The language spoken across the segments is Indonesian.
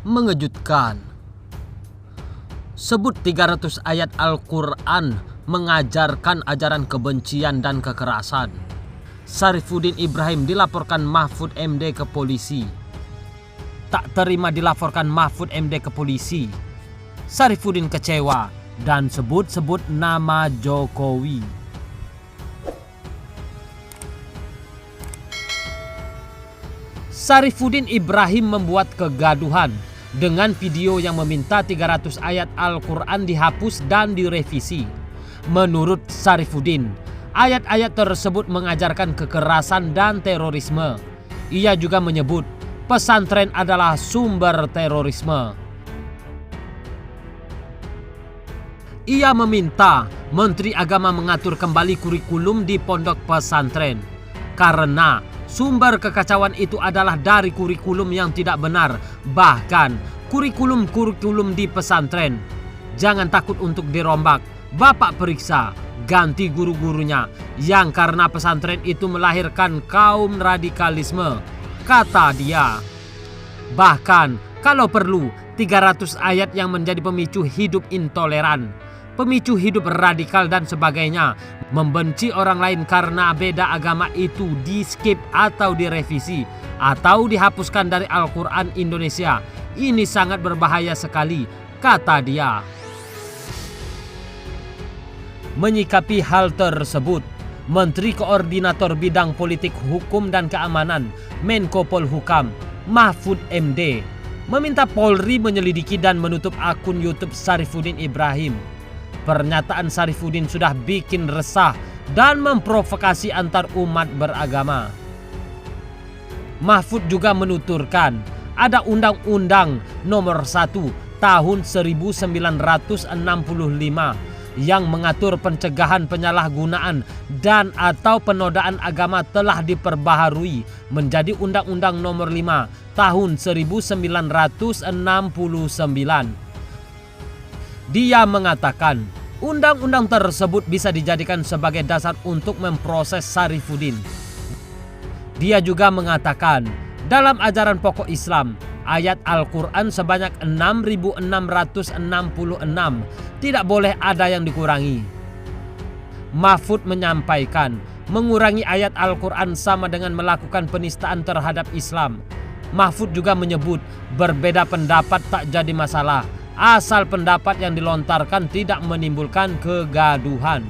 mengejutkan. Sebut 300 ayat Al-Quran mengajarkan ajaran kebencian dan kekerasan. Syarifuddin Ibrahim dilaporkan Mahfud MD ke polisi. Tak terima dilaporkan Mahfud MD ke polisi. Syarifuddin kecewa dan sebut-sebut nama Jokowi. Syarifuddin Ibrahim membuat kegaduhan dengan video yang meminta 300 ayat Al-Quran dihapus dan direvisi. Menurut Syarifuddin, ayat-ayat tersebut mengajarkan kekerasan dan terorisme. Ia juga menyebut pesantren adalah sumber terorisme. Ia meminta Menteri Agama mengatur kembali kurikulum di pondok pesantren karena sumber kekacauan itu adalah dari kurikulum yang tidak benar, bahkan kurikulum di pesantren. Jangan takut untuk dirombak, Bapak periksa, ganti guru-gurunya yang karena pesantren itu melahirkan kaum radikalisme, kata dia. Bahkan kalau perlu 300 ayat yang menjadi pemicu hidup intoleran, pemicu hidup radikal dan sebagainya, membenci orang lain karena beda agama itu di-skip atau direvisi atau dihapuskan dari Al-Quran Indonesia. Ini sangat berbahaya sekali, kata dia. Menyikapi hal tersebut, Menteri Koordinator Bidang Politik Hukum dan Keamanan Menko Polhukam Mahfud MD meminta Polri menyelidiki dan menutup akun YouTube Syarifuddin Ibrahim. Pernyataan Syarifuddin sudah bikin resah dan memprovokasi antar umat beragama. Mahfud juga menuturkan ada Undang-Undang Nomor 1 Tahun 1965 yang mengatur pencegahan penyalahgunaan dan atau penodaan agama telah diperbaharui menjadi Undang-Undang Nomor 5 Tahun 1969. Dia mengatakan undang-undang tersebut bisa dijadikan sebagai dasar untuk memproses Syarifuddin. Dia juga mengatakan dalam ajaran pokok Islam, ayat Al-Quran sebanyak 6.666 tidak boleh ada yang dikurangi. Mahfud menyampaikan mengurangi ayat Al-Quran sama dengan melakukan penistaan terhadap Islam. Mahfud juga menyebut berbeda pendapat tak jadi masalah, asal pendapat yang dilontarkan tidak menimbulkan kegaduhan.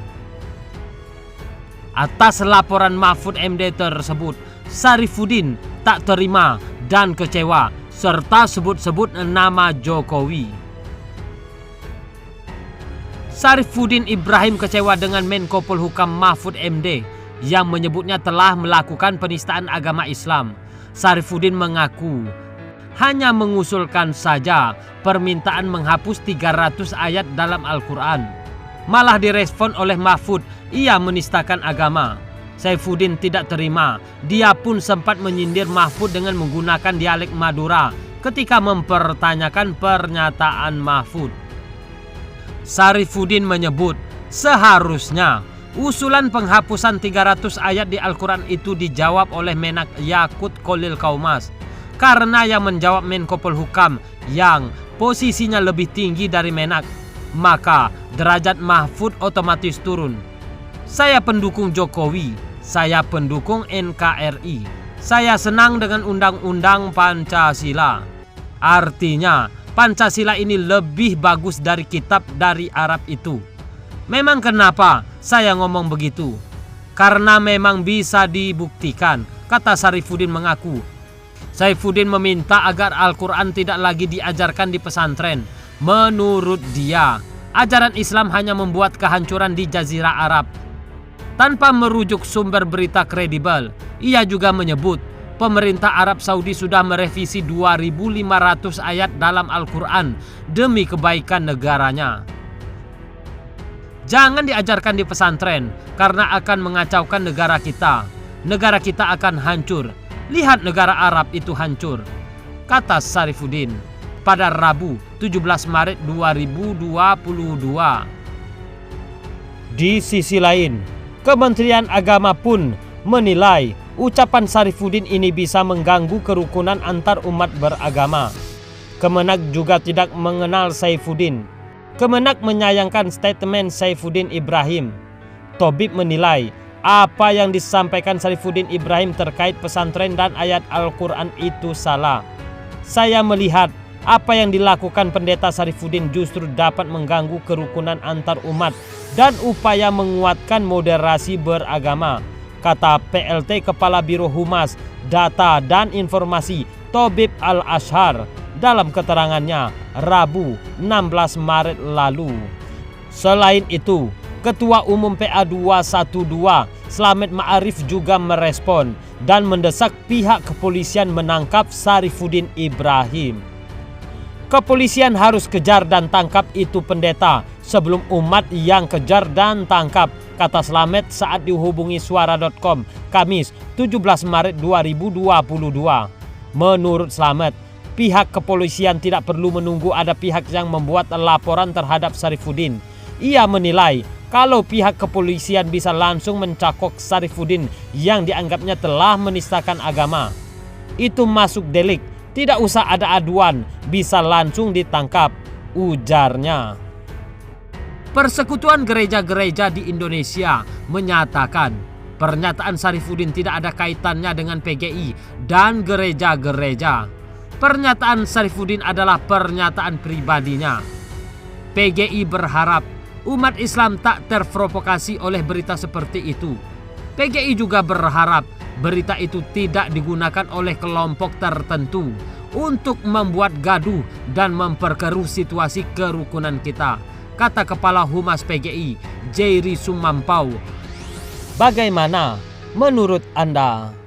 Atas laporan Mahfud MD tersebut, Syarifuddin tak terima dan kecewa serta sebut-sebut nama Jokowi. Syarifuddin Ibrahim kecewa dengan Menko Polhukam Mahfud MD yang menyebutnya telah melakukan penistaan agama Islam. Syarifuddin mengaku hanya mengusulkan saja permintaan menghapus 300 ayat dalam Al-Quran. Malah direspon oleh Mahfud, ia menistakan agama. Syarifuddin tidak terima. Dia pun sempat menyindir Mahfud dengan menggunakan dialek Madura ketika mempertanyakan pernyataan Mahfud. Syarifuddin menyebut seharusnya usulan penghapusan 300 ayat di Al-Quran itu dijawab oleh Menak Yakut Kholil Kaumas, karena yang menjawab Menko Polhukam yang posisinya lebih tinggi dari Menak, maka derajat Mahfud otomatis turun. Saya pendukung Jokowi, saya pendukung NKRI, saya senang dengan Undang-Undang Pancasila. Artinya Pancasila ini lebih bagus dari kitab dari Arab itu. Memang kenapa saya ngomong begitu? Karena memang bisa dibuktikan, kata Syarifuddin mengaku. Syarifuddin meminta agar Al-Quran tidak lagi diajarkan di pesantren. Menurut dia, ajaran Islam hanya membuat kehancuran di Jazirah Arab. Tanpa merujuk sumber berita kredibel, ia juga menyebut pemerintah Arab Saudi sudah merevisi 2.500 ayat dalam Al-Quran demi kebaikan negaranya. Jangan diajarkan di pesantren karena akan mengacaukan negara kita. Negara kita akan hancur. Lihat negara Arab itu hancur, kata Syarifuddin pada Rabu 17 Maret 2022. Di sisi lain, Kementerian Agama pun menilai ucapan Syarifuddin ini bisa mengganggu kerukunan antar umat beragama. Kemenak juga tidak mengenal Saifuddin. Kemenak menyayangkan statement Saifuddin Ibrahim. Tobib menilai apa yang disampaikan Saifuddin Ibrahim terkait pesantren dan ayat Al-Quran itu salah. Saya melihat apa yang dilakukan pendeta Saifuddin justru dapat mengganggu kerukunan antar umat dan upaya menguatkan moderasi beragama, kata PLT Kepala Biro Humas, Data dan Informasi Tobib Al-Azhar dalam keterangannya Rabu 16 Maret lalu. Selain itu, Ketua Umum PA 212 Slamet Ma'arif juga merespon dan mendesak pihak kepolisian menangkap Saifuddin Ibrahim. Kepolisian harus kejar dan tangkap itu pendeta sebelum umat yang kejar dan tangkap, kata Slamet saat dihubungi suara.com Kamis 17 Maret 2022. Menurut Slamet, pihak kepolisian tidak perlu menunggu ada pihak yang membuat laporan terhadap Saifuddin. Ia menilai kalau pihak kepolisian bisa langsung mencakok Saifuddin yang dianggapnya telah menistakan agama, itu masuk delik, tidak usah ada aduan, bisa langsung ditangkap, ujarnya. Persekutuan Gereja-Gereja di Indonesia menyatakan pernyataan Saifuddin tidak ada kaitannya dengan PGI dan gereja-gereja. Pernyataan Saifuddin adalah pernyataan pribadinya. PGI berharap umat Islam tak terprovokasi oleh berita seperti itu. PGI juga berharap berita itu tidak digunakan oleh kelompok tertentu untuk membuat gaduh dan memperkeruh situasi kerukunan kita, kata Kepala Humas PGI, Jerry Sumampau. Bagaimana menurut Anda?